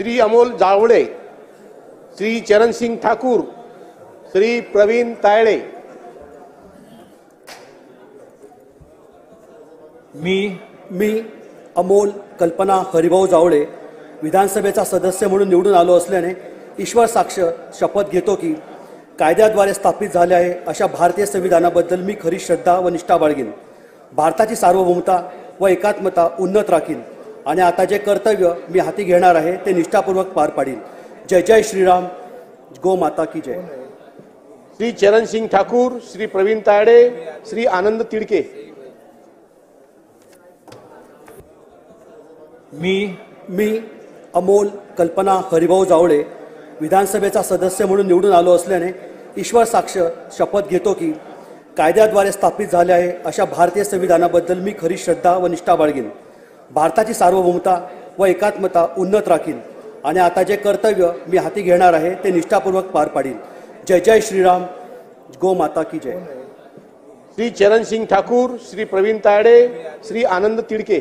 श्री अमोल जावळे, श्री चरण सिंह ठाकूर, श्री प्रवीण तायडे। मी अमोल कल्पना हरिभाऊ जावळे विधानसभेचा सदस्य म्हणून निवडून आलो असल्याने ईश्वर साक्ष शपथ घेतो की कायद्याद्वारे स्थापित झाले आहे अशा भारतीय संविधानाबद्दल मी खरी श्रद्धा व निष्ठा बाळगीन, भारताची सार्वभौमता व एकात्मता उन्नत राखीन आणि आता जे कर्तव्य मी हाती घेणार आहे ते निष्ठापूर्वक पार पाडीन। जय जय श्रीराम, गो माता की जय। श्री चरण सिंह ठाकूर, श्री प्रवीण तायडे, श्री आनंद तिडके। मी अमोल कल्पना हरिभाऊ जावळे विधानसभेचा सदस्य म्हणून निवडून आलो असल्याने ईश्वर साक्ष शपथ घेतो की कायद्याद्वारे स्थापित झाले आहे अशा भारतीय संविधानाबद्दल मी खरी श्रद्धा व निष्ठा बाळगीन, भारताची सार्वभौमता व एकात्मता उन्नत राखीन आणि आता जे कर्तव्य मी हाती घेणार आहे ते निष्ठापूर्वक पार पाडीन। जय जय श्रीराम, गो माता की जय। श्री चरण सिंह ठाकूर, श्री प्रवीण तायडे, श्री आनंद तिडके।